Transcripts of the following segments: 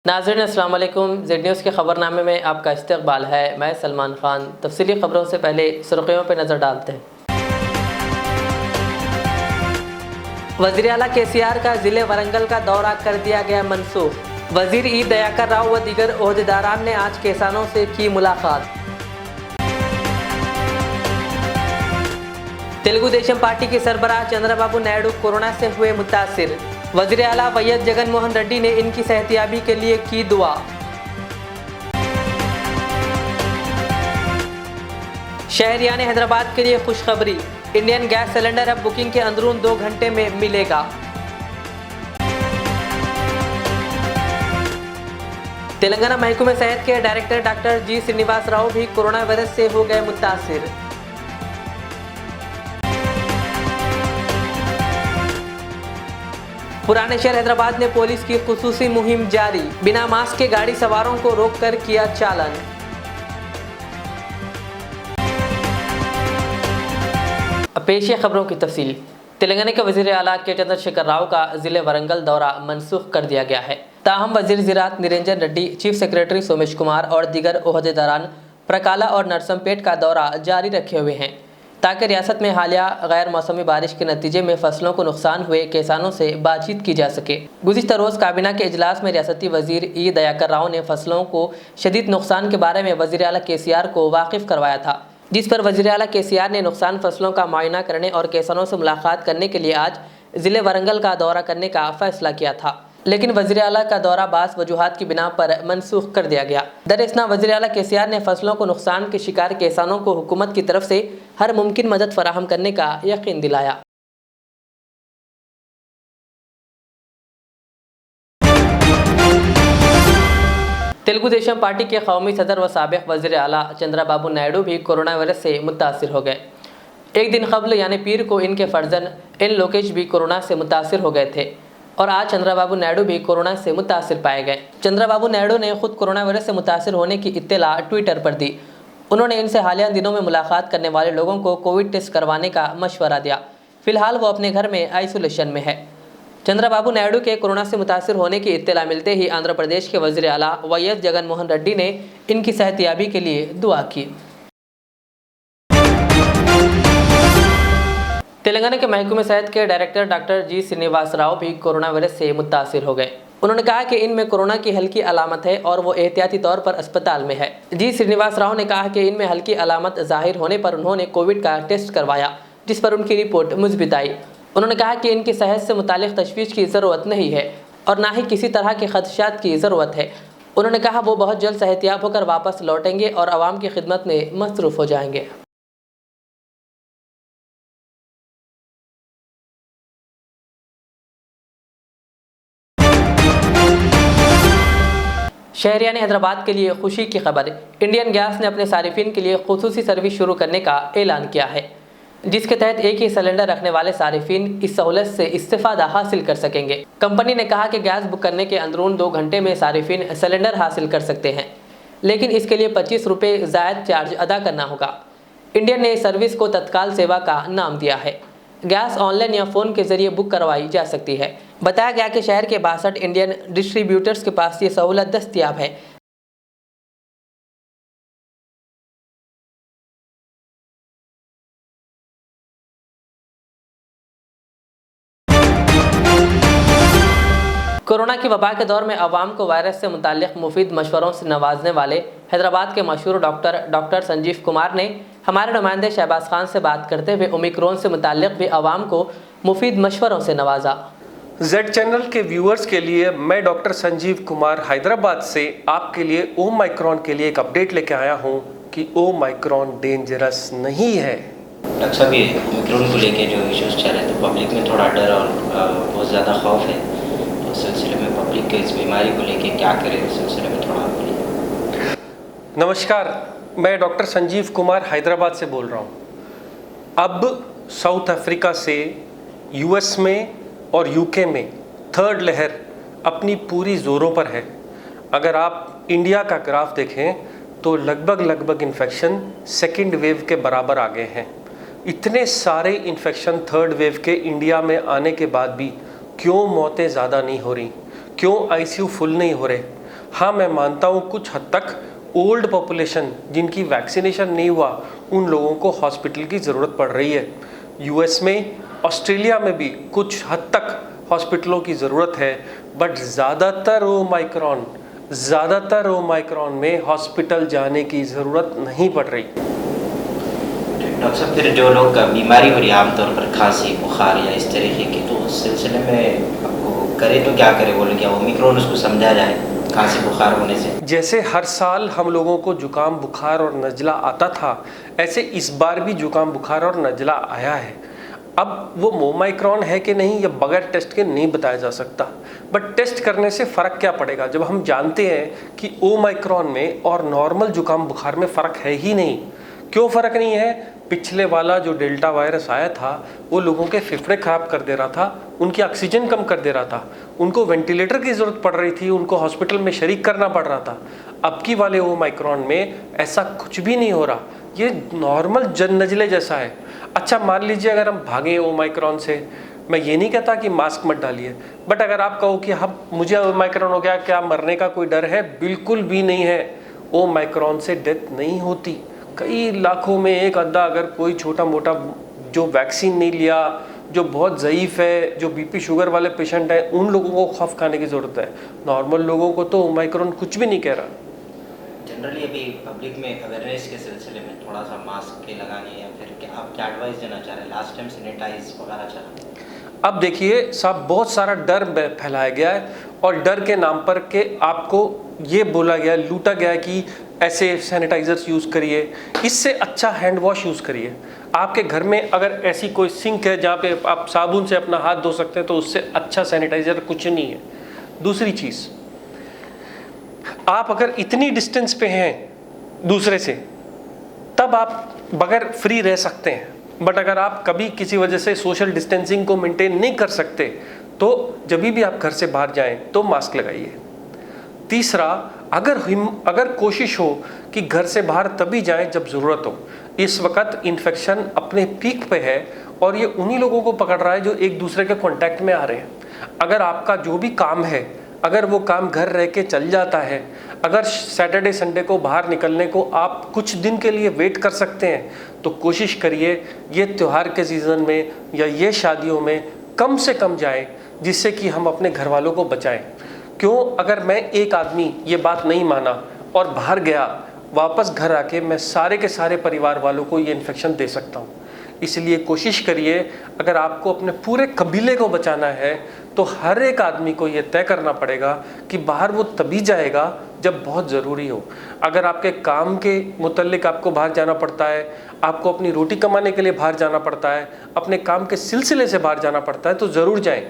नाज़रीन अस्सलाम वालेकुम। ज़ेड न्यूज़ के ख़बरनामे में आपका इस्तकबाल है। मैं सलमान ख़ान। तफसीली ख़बरों से पहले सुर्ख़ियों पर नज़र डालते हैं। वज़ीर आला KCR का ज़िले वरंगल का दौरा कर दिया गया मनसूख। वज़ीर ई दयाकर राव व दीगर ओहदेदारान ने आज किसानों से की मुलाकात। तेलुगु देशम पार्टी के सरबराह चंद्रबाबू नायडू कोरोना से हुए मुतासिर। वज़ीर आला वैएस जगन मोहन रेड्डी ने इनकी सेहतियाबी के लिए की दुआ। शहरियान हैदराबाद के लिए खुशखबरी, इंडियन गैस सिलेंडर अब बुकिंग के अंदरून 2 घंटे में मिलेगा। तेलंगाना महकमे सेहत के डायरेक्टर डॉक्टर जी श्रीनिवास राव भी कोरोना वायरस से हो गए मुतासिर। पुराने शहर हैदराबाद ने पुलिस की खुसूसी मुहिम जारी, बिना मास्क के गाड़ी सवारों को रोककर किया चालान। अब पेश है खबरों की तफसील। तेलंगाना के वज़ीर आला के चंद्रशेखर राव का ज़िले वरंगल दौरा मनसूख कर दिया गया है। ताहम वज़ीर ज़राअत निरंजन रेड्डी, चीफ सेक्रेटरी सोमेश कुमार और दीगर ओहदेदारान प्रकाला और नरसमपेट का दौरा जारी रखे हुए हैं ताकि रियासत में हालिया गैर मौसमी बारिश के नतीजे में फसलों को नुकसान हुए किसानों से बातचीत की जा सके। गुज़िश्ता रोज़ काबीना के इजलास में रियासती वज़ीर ई दयाकर राव ने फसलों को शदीद नुकसान के बारे में वज़ीर आला KCR को वाकिफ़ करवाया था, जिस पर वज़ीर आला KCR ने नुकसान फसलों का मुआयना करने और किसानों से मुलाकात करने के लिए आज ज़िले वरंगल का दौरा करने का फ़ैसला किया था। लेकिन वज़ीर आला का दौरा बास वजूहात की बिना पर मनसूख कर दिया गया। दरअसल वज़ीर आला KCR ने फसलों को नुकसान के शिकार किसानों को हुकूमत की तरफ से हर मुमकिन मदद फराहम करने का यकीन दिलाया। तेलुगु देशम पार्टी के कौमी सदर व साबिक़ वज़ीर आला चंद्रबाबू नायडू भी कोरोना वायरस से मुतासिर हो गए। एक दिन कबल यानी पीर को इनके फर्जन एन लोकेश भी कोरोना से मुतासिर हो गए थे और आज चंद्रबाबू नायडू भी कोरोना से मुतासिर पाए गए। चंद्रबाबू नायडू ने खुद कोरोना वायरस से मुतासिर होने की इत्तला ट्विटर पर दी। उन्होंने इनसे हालिया दिनों में मुलाकात करने वाले लोगों को कोविड टेस्ट करवाने का मशवरा दिया। फिलहाल वो अपने घर में आइसोलेशन में है। चंद्रबाबू नायडू के कोरोना से मुतासिर होने की इत्तला मिलते ही आंध्र प्रदेश के वज़ीर आला वैएस जगन मोहन रेड्डी ने इनकी सेहतियाबी के लिए दुआ की। तेलंगाना के महकमे सेहत के डायरेक्टर डॉक्टर जी श्रीनिवास राव भी कोरोना वायरस से मुतासिर हो गए। उन्होंने कहा कि इनमें कोरोना की हल्की अलामत है और वो एहतियाती तौर पर अस्पताल में है। जी श्रीनिवास राव ने कहा कि इनमें हल्की अलामत जाहिर होने पर उन्होंने कोविड का टेस्ट करवाया, जिस पर उनकी रिपोर्ट मुस्बित आई। उन्होंने कहा कि इनकी सेहत से मुतालिक तशवीश की ज़रूरत नहीं है और ना ही किसी तरह के खदशात की ज़रूरत है। उन्होंने कहा वो बहुत जल्द सेहतियाब होकर वापस लौटेंगे और आवाम की खिदमत में मसरूफ़ हो जाएंगे। शहरियान हैदराबाद के लिए खुशी की खबर, इंडियन गैस ने अपने सारिफिन के लिए खुसूसी सर्विस शुरू करने का ऐलान किया है, जिसके तहत एक ही सिलेंडर रखने वाले सारिफिन इस सहूलत से इस्तेफादा हासिल कर सकेंगे। कंपनी ने कहा कि गैस बुक करने के अंदरून 2 घंटे में सारिफिन सिलेंडर हासिल कर सकते हैं, लेकिन इसके लिए 25 रुपये ज़ायद चार्ज अदा करना होगा। इंडियन ने इस सर्विस को तत्काल सेवा का नाम दिया है। गैस ऑनलाइन या फ़ोन के ज़रिए बुक करवाई जा सकती है। बताया गया कि शहर के 62 इंडियन डिस्ट्रीब्यूटर्स के पास ये सहूलत दस्तयाब है। कोरोना की वबा के दौर में आवाम को वायरस से मुताल्लिक़ मुफीद मशवरों से नवाजने वाले हैदराबाद के मशहूर डॉक्टर संजीव कुमार ने हमारे नुमाइंदे शहबाज खान से बात करते हुए ओमिक्रॉन से मुताल्लिक़ भी आवाम को मुफीद मशवरों से नवाजा। जेड चैनल के व्यूअर्स के लिए मैं डॉक्टर संजीव कुमार हैदराबाद से आपके लिए ओमाइक्रॉन के लिए एक अपडेट लेके आया हूँ कि ओमाइक्रॉन डेंजरस नहीं है। डॉक्टर साहब, ये ओमिक्रॉन को लेके जो इश्यूज चल रहे थे, पब्लिक में थोड़ा डर और बहुत ज़्यादा खौफ है। उस सिलसिले में पब्लिक के इस बीमारी को लेके क्या करें, उस सिलसिले में थोड़ा बोलिए। नमस्कार, मैं डॉक्टर संजीव कुमार हैदराबाद से बोल रहा हूँ। अब साउथ अफ्रीका से यूएस में और यूके में 3rd लहर अपनी पूरी ज़ोरों पर है। अगर आप इंडिया का ग्राफ देखें तो लगभग इन्फेक्शन 2nd वेव के बराबर आ गए हैं। इतने सारे इन्फेक्शन 3rd वेव के इंडिया में आने के बाद भी क्यों मौतें ज़्यादा नहीं हो रही, क्यों आईसीयू फुल नहीं हो रहे? हाँ, मैं मानता हूँ कुछ हद तक ओल्ड पॉपुलेशन जिनकी वैक्सीनेशन नहीं हुआ उन लोगों को हॉस्पिटल की ज़रूरत पड़ रही है। यूएस में, ऑस्ट्रेलिया में भी कुछ हद तक हॉस्पिटलों की ज़रूरत है, बट ज़्यादातर ओमाइक्रॉन में हॉस्पिटल जाने की ज़रूरत नहीं पड़ रही। डॉक्टर साहब, फिर जो लोग का बीमारी हो रही है आमतौर पर खांसी, बुखार या इस तरीके की, तो उस सिलसिले में आपको करे तो क्या करे? बोले क्या ओमिक्रॉन उसको समझा जाए खांसी बुखार होने से? जैसे हर साल हम लोगों को जुकाम बुखार और नज़ला आता था, ऐसे इस बार भी जुकाम बुखार और नज़ला आया है। अब वो ओमाइक्रॉन है कि नहीं, ये बगैर टेस्ट के नहीं बताया जा सकता, बट टेस्ट करने से फ़र्क क्या पड़ेगा जब हम जानते हैं कि ओमाइक्रॉन में और नॉर्मल जुकाम बुखार में फ़र्क है ही नहीं। क्यों फ़र्क नहीं है? पिछले वाला जो डेल्टा वायरस आया था वो लोगों के फेफड़े ख़राब कर दे रहा था, उनकी ऑक्सीजन कम कर दे रहा था, उनको वेंटिलेटर की ज़रूरत पड़ रही थी, उनको हॉस्पिटल में शरीक करना पड़ रहा था। अब की वाले ओमाइक्रॉन में ऐसा कुछ भी नहीं हो रहा, ये नॉर्मल नज़ले जैसा है। अच्छा, मान लीजिए अगर हम भागें ओमाइक्रॉन से, मैं ये नहीं कहता कि मास्क मत डालिए, बट अगर आप कहो कि हम मुझे ओमाइक्रॉन हो गया, क्या मरने का कोई डर है? बिल्कुल भी नहीं है। ओमाइक्रॉन से डेथ नहीं होती। कई लाखों में एक अद्धा अगर कोई छोटा मोटा जो वैक्सीन नहीं लिया, जो बहुत ज़ईफ़ है, जो बीपी शुगर वाले पेशेंट हैं, उन लोगों को खौफ खाने की ज़रूरत है। नॉर्मल लोगों को तो ओमाइक्रॉन कुछ भी नहीं कह रहा। जनरली अभी पब्लिक में अवेयरनेस के सिलसिले में थोड़ा सा मास्क के लगाने या फिर क्या आप क्या एडवाइस देना चाह रहे हैं? लास्ट टाइम सैनिटाइज वगैरह चला। अब देखिए साहब, बहुत सारा डर फैलाया गया है और डर के नाम पर के आपको ये बोला गया, लूटा गया कि ऐसे सैनिटाइजर्स यूज़ करिए, इससे अच्छा हैंड वॉश यूज़ करिए। आपके घर में अगर ऐसी कोई सिंक है जहाँ पे आप साबुन से अपना हाथ धो सकते हैं तो उससे अच्छा सैनिटाइज़र कुछ नहीं है। दूसरी चीज़, आप अगर इतनी डिस्टेंस पे हैं दूसरे से तब आप बगैर फ्री रह सकते हैं, बट अगर आप कभी किसी वजह से सोशल डिस्टेंसिंग को मेंटेन नहीं कर सकते तो जब भी आप घर से बाहर जाएं तो मास्क लगाइए। तीसरा, अगर कोशिश हो कि घर से बाहर तभी जाएं जब ज़रूरत हो। इस वक्त इन्फेक्शन अपने पीक पे है और ये उन्हीं लोगों को पकड़ रहा है जो एक दूसरे के कांटेक्ट में आ रहे हैं। अगर आपका जो भी काम है, अगर वो काम घर रह के चल जाता है, अगर सैटरडे संडे को बाहर निकलने को आप कुछ दिन के लिए वेट कर सकते हैं तो कोशिश करिए ये त्यौहार के सीज़न में या ये शादियों में कम से कम जाएं, जिससे कि हम अपने घर वालों को बचाएं। क्यों? अगर मैं एक आदमी ये बात नहीं माना और बाहर गया, वापस घर आके मैं सारे के सारे परिवार वालों को ये इन्फेक्शन दे सकता हूँ। इसलिए कोशिश करिए, अगर आपको अपने पूरे कबीले को बचाना है तो हर एक आदमी को ये तय करना पड़ेगा कि बाहर वो तभी जाएगा जब बहुत ज़रूरी हो। अगर आपके काम के मुतल्लिक आपको बाहर जाना पड़ता है, आपको अपनी रोटी कमाने के लिए बाहर जाना पड़ता है, अपने काम के सिलसिले से बाहर जाना पड़ता है तो ज़रूर जाएं,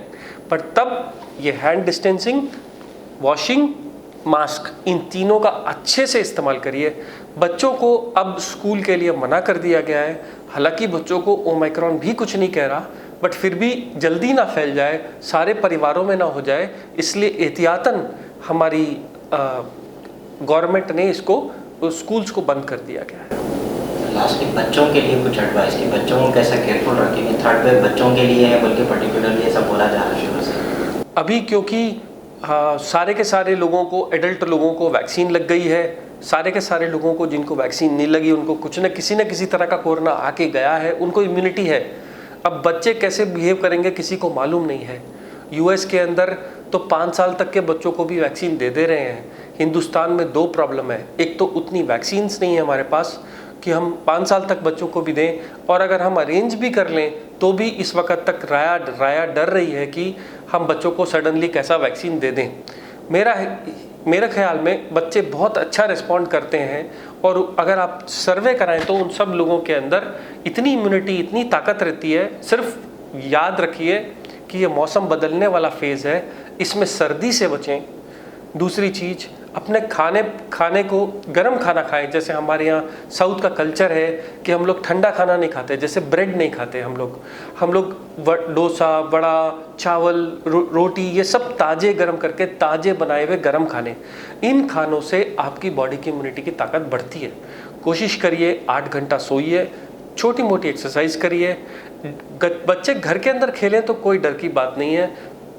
पर तब ये हैंड डिस्टेंसिंग, वॉशिंग, मास्क, इन तीनों का अच्छे से इस्तेमाल करिए। बच्चों को अब स्कूल के लिए मना कर दिया गया है, हालांकि बच्चों को ओमाइक्रॉन भी कुछ नहीं कह रहा, बट फिर भी जल्दी ना फैल जाए, सारे परिवारों में ना हो जाए, इसलिए एहतियातन हमारी गवर्नमेंट ने इसको स्कूल्स को बंद कर दिया गया है। लास्टली बच्चों के लिए कुछ एडवाइस कि बच्चों को कैसा केयरफुल रखेंगे? थर्ड वेव बच्चों के लिए है बल्कि पर्टिकुलरली ऐसा बोला जा रहा है शुरू से। अभी क्योंकि सारे के सारे लोगों को, एडल्ट लोगों को वैक्सीन लग गई है, सारे के सारे लोगों को जिनको वैक्सीन नहीं लगी उनको कुछ न किसी तरह का कोरोना आके गया है, उनको इम्यूनिटी है। अब बच्चे कैसे बिहेव करेंगे किसी को मालूम नहीं है। यूएस के अंदर तो 5 साल तक के बच्चों को भी वैक्सीन दे रहे हैं। हिंदुस्तान में 2 प्रॉब्लम है, एक तो उतनी वैक्सीन्स नहीं है हमारे पास कि हम 5 साल तक बच्चों को भी दें, और अगर हम अरेंज भी कर लें तो भी इस वक्त तक राया डर रही है कि हम बच्चों को सडनली कैसा वैक्सीन दे दें। मेरे ख्याल में बच्चे बहुत अच्छा रिस्पॉन्ड करते हैं, और अगर आप सर्वे कराएं तो उन सब लोगों के अंदर इतनी इम्यूनिटी, इतनी ताकत रहती है। सिर्फ याद रखिए कि ये मौसम बदलने वाला फेज़ है, इसमें सर्दी से बचें। दूसरी चीज़, अपने खाने को गर्म खाना खाएं। जैसे हमारे यहाँ साउथ का कल्चर है कि हम लोग ठंडा खाना नहीं खाते, जैसे ब्रेड नहीं खाते हम लोग डोसा, वड़ा, चावल, रोटी, ये सब ताज़े गर्म करके ताज़े बनाए हुए गर्म खाने, इन खानों से आपकी बॉडी की इम्यूनिटी की ताकत बढ़ती है। कोशिश करिए 8 घंटा सोइए, छोटी मोटी एक्सरसाइज करिए। बच्चे घर के अंदर खेलें तो कोई डर की बात नहीं है,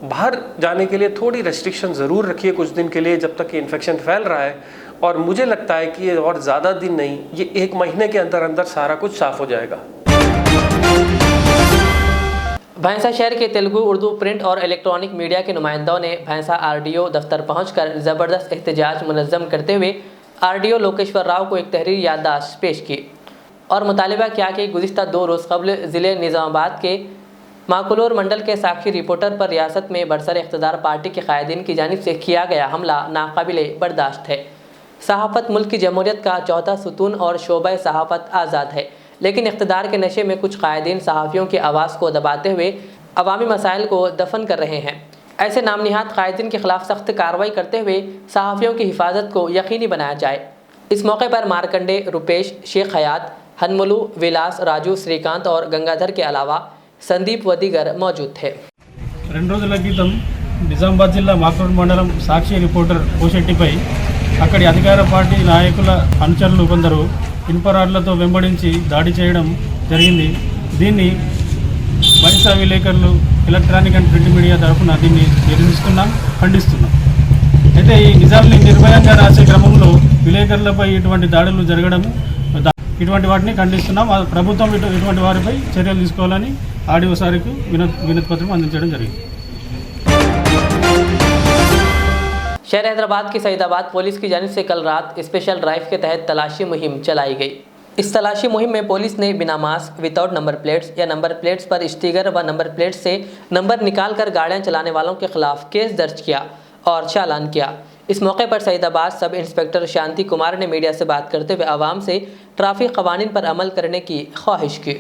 बाहर जाने के लिए थोड़ी रेस्ट्रिक्शन ज़रूर रखिए कुछ दिन के लिए, जब तक ये इन्फेक्शन फैल रहा है। और मुझे लगता है कि ये और ज़्यादा दिन नहीं, ये 1 महीने के अंदर अंदर सारा कुछ साफ़ हो जाएगा। भैंसा शहर के तेलुगु, उर्दू, प्रिंट और इलेक्ट्रॉनिक मीडिया के नुमाइंदों ने भैंसा आरडीओ दफ्तर पहुंचकर ज़बरदस्त एहतजाज मुनज़्ज़म करते हुए आरडीओ लोकेश्वर राव को एक तहरीर याददाश्त पेश की और मुतालिबा किया कि गुज़िश्ता 2 रोज़ कबल ज़िले निज़ामाबाद के माकुलोर मंडल के साक्षी रिपोर्टर पर रियासत में बरसर इक़्तिदार पार्टी के कायदीन की जानिब से किया गया हमला नाकाबिले बर्दाश्त है। सहाफ़त मुल्क की जमहूरियत का चौथा सुतून और शोबा सहाफ़त आज़ाद है, लेकिन इक़्तिदार के नशे में कुछ कायदीन सहाफ़ियों की आवाज़ को दबाते हुए अवामी मसाइल को दफन कर रहे हैं। ऐसे नामनिहाद कायदीन के खिलाफ सख्त कार्रवाई करते हुए सहाफ़ियों की हिफाजत को यकीनी बनाया जाए। इस मौके पर मार्कंडे, रुपेश, शेख हयात, हनमुलु, विलास, राजू, श्रीकांत और गंगाधर के अलावा संदीप व दीगर मौजूद थे। 2 రోజుల క్రితం నిజామాబాద్ జిల్లా మాకులూరు మండలం సాక్షి రిపోర్టర్ పోషెట్టిపై అక్కడి అధికార పార్టీ నాయకుల అనుచరులు కొందరు ఇనుపరాడ్లతో వెంబడించి దాడి చేయడం జరిగింది. దీన్ని భైంసా విలేకరులు, ఎలక్ట్రానిక్ అండ్ ప్రింట్ మీడియా తరఫున దీన్ని నిరసిస్తున్నాం, ఖండిస్తున్నాం. అయితే ఈ నిజాల్ని నిర్భయంగా రాసే క్రమంలో విలేకరులపై ఇటువంటి దాడులు జరగడం, ఇటువంటి వాటిని ఖండిస్తున్నాం. ప్రభుత్వం ఇటువంటి వారిపై చర్యలు తీసుకోవాలని ఆర్డీఓ సార్కు వినతి పత్రం అందించడం జరిగింది. शहर हैदराबाद की सईदाबाद पुलिस की जानिब से कल रात स्पेशल ड्राइव के तहत तलाशी मुहिम चलाई गई। इस तलाशी मुहिम में पुलिस ने बिना मास्क, विदाउट नंबर प्लेट्स या नंबर प्लेट्स पर स्टिकर व नंबर प्लेट्स से नंबर निकाल कर गाड़ियाँ चलाने वालों के खिलाफ केस दर्ज किया और चालान किया। इस मौके पर सईदाबाद सब इंस्पेक्टर शांति कुमार ने मीडिया से बात करते हुए आवाम से ट्रैफिक कवानीन पर अमल करने की ख्वाहिश की।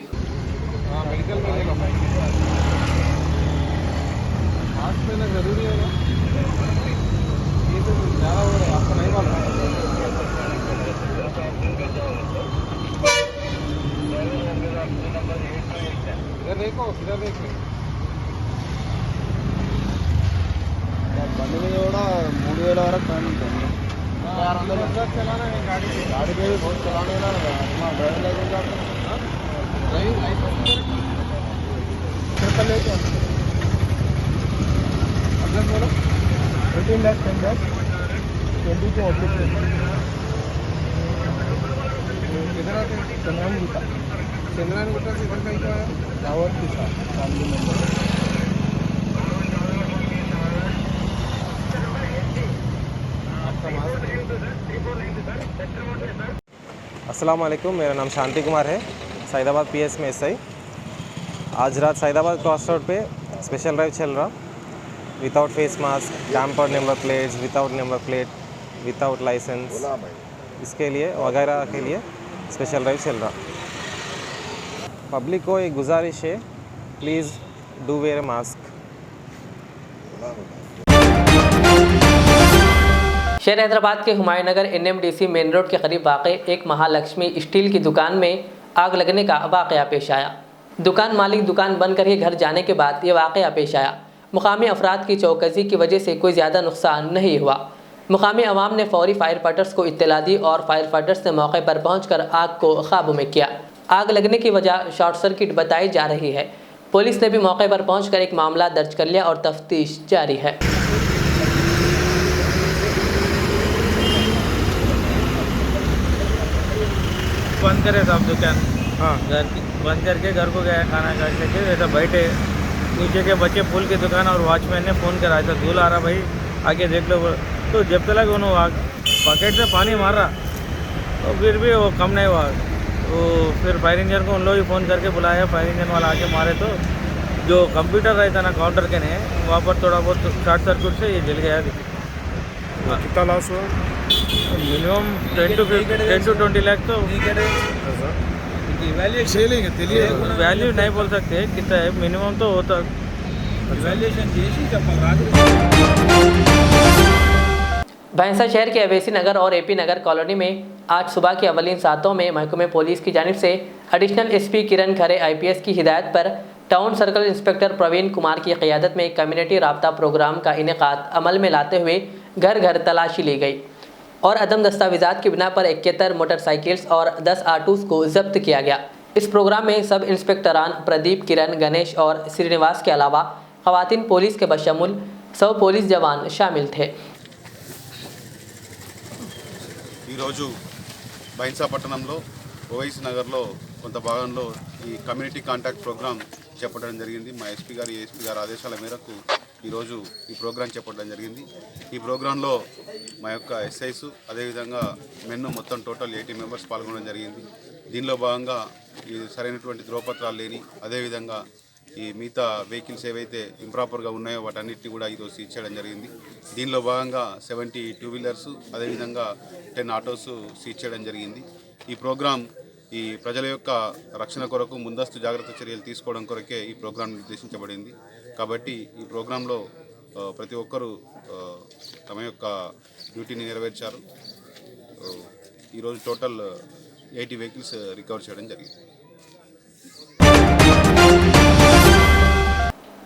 బండి మీద కూడా 3000 వరకు ఫైన్ ఉంటుంది. 600 చలానా है गाड़ी पे भी बहुत चलाने वाला है। ड्राइविंग लाइसेंस लेके अपने बोलो 18 लाख 10 लाख 20 के ऑफिस इधर आके चंद्रन गुट्टा से इधर कहीं का दावत के साथ फैमिली मेंबर। अस्सलाम वालेकुम, मेरा नाम शांति कुमार है, सईदाबाद पीएस में एसआई। आज रात सईदाबाद क्रॉस रोड पे स्पेशल ड्राइव चल रहा, without face mask, tampered number plates, without number plate, without license, इसके लिए वगैरह के लिए स्पेशल ड्राइव चल रहा। पब्लिक को एक गुजारिश है, प्लीज़ डू वेयर मास्क। शहर हैदराबाद के हुमायूं नगर NMDC मेन रोड के करीब वाक़ एक महालक्ष्मी स्टील की दुकान में आग लगने का वाक़या पेश आया। दुकान मालिक दुकान बंद कर घर जाने के बाद ये वाक़या पेश आया। मुकामी अफराद की चौकसी की वजह से कोई ज़्यादा नुकसान नहीं हुआ। मुकामी अवाम ने फौरी फायर फाइटर्स को इत्तला दी और फायर फाइटर्स ने मौके पर पहुंचकर आग को काबू में किया। आग लगने की वजह शॉर्ट सर्किट बताई जा रही है। पुलिस ने भी मौके पर पहुंचकर एक मामला दर्ज कर लिया और तफ्तीश जारी है। बंद करे सब दुकान, हाँ घर बंद करके घर को गया खाना खा के, ऐसा बैठे नीचे के बच्चे फूल की दुकान और वॉचमैन ने फ़ोन करा, ऐसा धूल आ रहा भाई आके देख लो। तो जब तक उन्होंने बकेट से पानी मार रहा तो फिर भी वो कम नहीं हुआ। तो फिर फायर इंजन को उन लोग ही फ़ोन करके बुलाया, फायर इंजन वाला आके मारे तो जो कंप्यूटर रहता ना काउंटर के ने वहाँ पर थोड़ा बहुत शॉर्ट सर्किट से ये जल गया। कितना लॉस हुआ? मिनिमम 10 to 20 लाख तो वैल्यू नहीं बोल सकते कितना है, मिनिमम तो होता भैंसा शहर के अवैसी नगर और AP नगर कॉलोनी में आज सुबह की अवलीन सातों में महकमे पुलिस की जानिब से additional SP Kiran Khare IPS की हिदायत पर town circle inspector Praveen Kumar की क़ियादत में कम्युनिटी राब्ता प्रोग्राम का इनेकाद अमल में लाते हुए घर घर तलाशी ली गई और अदम दस्तावेज़ात की बिना पर 71 मोटरसाइकिल्स और 10 ऑटोज़ को जब्त किया गया। इस प्रोग्राम में सब इंस्पेक्टरान प्रदीप, किरण, गणेश और श्रीनिवास के अलावा खवातीन पुलिस के बशमुल 100 पुलिस जवान शामिल थे। ఈరోజు బైన్సా పట్టణంలో ఓవైసీ నగర్లో కొంత భాగంలో ఈ కమ్యూనిటీ కాంటాక్ట్ ప్రోగ్రామ్ చేపట్టడం జరిగింది. మా ఎస్పీ గారు ఏఎస్పీ గారి ఆదేశాల మేరకు ఈరోజు ఈ ప్రోగ్రాం చేపట్టడం జరిగింది. ఈ ప్రోగ్రాంలో మా యొక్క ఎస్ఐస్ అదేవిధంగా మెన్ను మొత్తం టోటల్ 80 మెంబర్స్ పాల్గొనడం జరిగింది. దీనిలో భాగంగా ఈ సరైనటువంటి ధ్రువపత్రాలు లేని అదేవిధంగా ఈ మిగతా వెహికల్స్ ఏవైతే ఇంప్రాపర్గా ఉన్నాయో వాటన్నిటిని కూడా ఈరోజు సీజ్ చేయడం జరిగింది. దీనిలో భాగంగా 70 టూ వీలర్స్ అదేవిధంగా 10 ఆటోస్ సీజ్ చేయడం జరిగింది. ఈ ప్రోగ్రాం ఈ ప్రజల యొక్క రక్షణ కొరకు ముందస్తు జాగ్రత్త చర్యలు తీసుకోవడం కొరకే ఈ ప్రోగ్రాం నిర్దేశించబడింది. కాబట్టి ఈ ప్రోగ్రాంలో ప్రతి ఒక్కరూ తమ యొక్క డ్యూటీని నెరవేర్చారు. ఈరోజు టోటల్ 80 వెహికల్స్ రికవర్ చేయడం జరిగింది.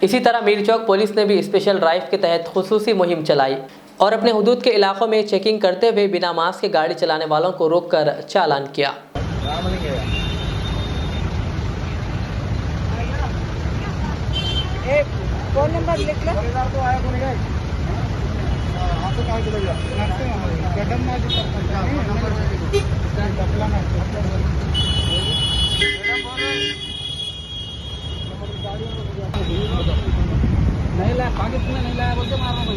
इसी तरह मीरचौक पुलिस ने भी स्पेशल ड्राइव के तहत खुसूसी मुहिम चलाई और अपने हुदूद के इलाकों में चेकिंग करते हुए बिना मास्क के गाड़ी चलाने वालों को रोककर चालान किया। फोन नंबर लिख लो। नहीं लाया कागज में नहीं लाया बोल के मार रहा हूँ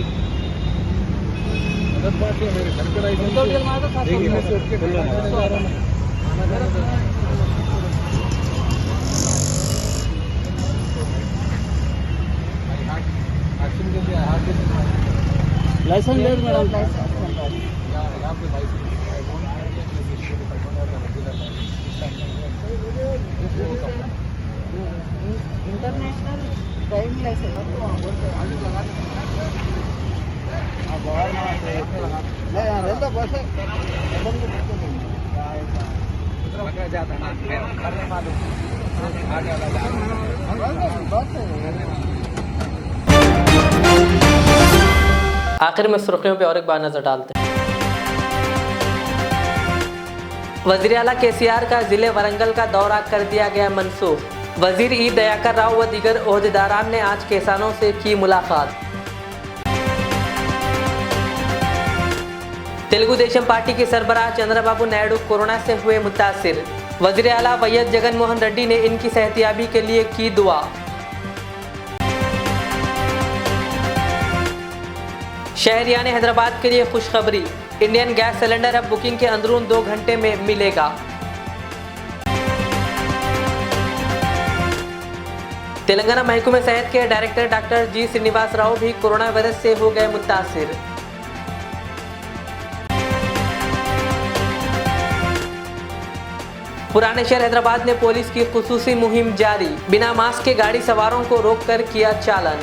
लाइसेंस ले मैडम इंटरनेशनल ड्राइविंग लाइसेंस आखिर में सुर्खियों पे और एक बार नजर डालते हैं। वजीर आला KCR का जिले वरंगल का दौरा कर दिया गया मनसूख। वजीर ई दयाकर राव व दीगर ओहदेदारान ने आज किसानों से की मुलाकात। तेलुगु देशम पार्टी के सरबराह चंद्रबाबू नायडू कोरोना से हुए मुतासिर। वजीर आला वैएस जगन मोहन रेड्डी ने इनकी सेहतियाबी के लिए की दुआ। शहरियान हैदराबाद के लिए खुशखबरी, इंडियन गैस सिलेंडर अब बुकिंग के अंदरून 2 घंटे में मिलेगा। तेलंगाना महकमे सेहत के डायरेक्टर डॉक्टर जी श्रीनिवास राव भी कोरोना वायरस से हो गए मुतासिर। पुराने शहर हैदराबाद में पुलिस की खुसूसी मुहिम जारी, बिना मास्क के गाड़ी सवारों को रोककर किया चालान।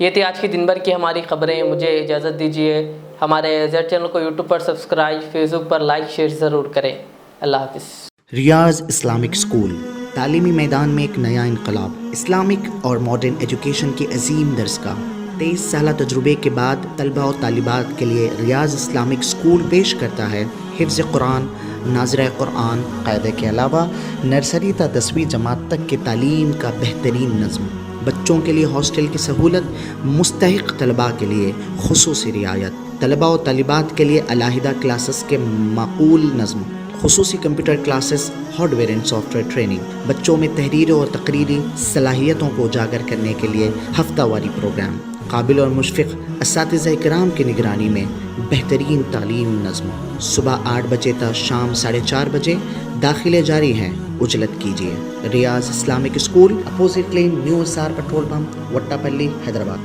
ये थी आज की दिन भर की हमारी खबरें। मुझे इजाज़त दीजिए। हमारे जेड चैनल को यूट्यूब पर सब्सक्राइब, फेसबुक पर लाइक शेयर ज़रूर करें। अल्लाह हाफिज़। रियाज इस्लामिक स्कूल तालीमी मैदान में एक नया इनकलाब, इस्लामिक और मॉडर्न एजुकेशन की अजीम दरसगाह। 23 साल तजुर्बे के बाद तलबा और तालिबात के लिए रियाज इस्लामिक स्कूल पेश करता है हिफ्ज़ कुरान, नाज़िरा कुरान, क़ायदे के अलावा नर्सरी ता 10वीं जमात तक की तालीम का बेहतरीन नज़्म। बच्चों के लिए हॉस्टल की सहूलत, मुस्तहिक़ तलबा के लिए खुसूसी रियायत, तलबा और तालिबात के लिए अलहदा क्लासेस के माकूल नज़्म, खुसूसी computer classes, hardware and software training, बच्चों में तहरीर और तकरीरी सलाहियतों को उजागर करने के लिए हफ्तावारी प्रोग्राम, काबिल और मुशफ़िक़ असातिज़ा इकराम की निगरानी में बेहतरीन तालीम नज़्म। सुबह 8 बजे तक शाम 4:30 बजे दाखिले जारी हैं, उजलत कीजिए। Riyaz Islamic school, opposite lane, new SR petrol pump, Vattepally, Hyderabad.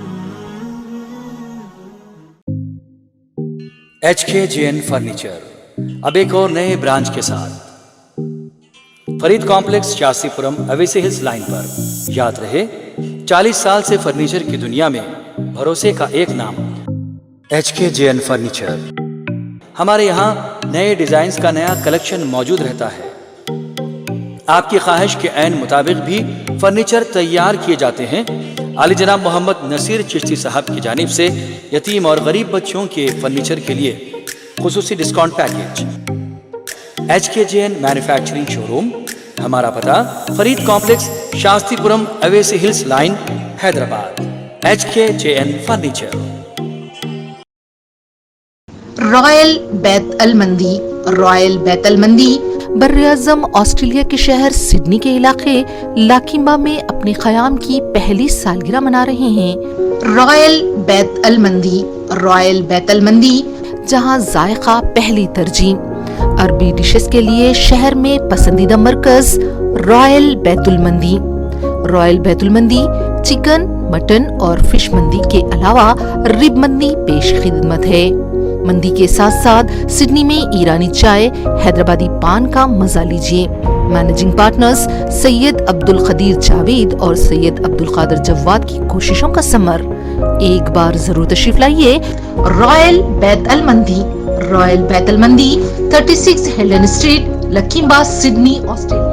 HKJN furniture अब एक और नए ब्रांच के साथ Farid complex, Shastripuram, Owaisi hills line पर। याद रहे, 40 साल से फर्नीचर की दुनिया में भरोसे का एक नाम HKJN फर्नीचर। हमारे यहाँ नए डिजाइन्स का नया कलेक्शन मौजूद रहता है। आपकी ख्वाहिश के ऐन मुताबिक भी फर्नीचर तैयार किए जाते हैं। आली जनाब मोहम्मद नसीर चिश्ती साहब की जानिब से यतीम और गरीब बच्चों के फर्नीचर के लिए खुसूसी discount package. HKJN manufacturing showroom, हमारा पता Farid complex, Shastripuram, Owaisi hills line, Hyderabad. HKJN furniture. Royal बैत अल मंदी। रॉयल बैत अल मंदी बर्र-ए-आज़म ऑस्ट्रेलिया के शहर सिडनी के इलाके लाकिम्बा में अपने क़याम की पहली सालगिरह मना रहे हैं। रॉयल बैत अल मंदी। रॉयल बैत अल मंदी जहां जायका पहली तरजीह। अरबी डिशेस के लिए शहर में पसंदीदा मरकज रॉयल बैतुल मंदी। रॉयल बैतुल मंदी चिकन, मटन और फिश मंदी के अलावा रिब मंदी पेश खिदमत है। मंदी के साथ साथ सिडनी में ईरानी चाय, हैदराबादी पान का मजा लीजिए। मैनेजिंग पार्टनर्स सैयद अब्दुल खदीर जावेद और सैयद अब्दुल कादिर जवाद की कोशिशों का समर। एक बार जरूर तशरीफ लाइए रॉयल बैत अल मंदी। रॉयल बैत अल मंदी 36 हेलन स्ट्रीट, लकीम्बा, सिडनी, ऑस्ट्रेलिया।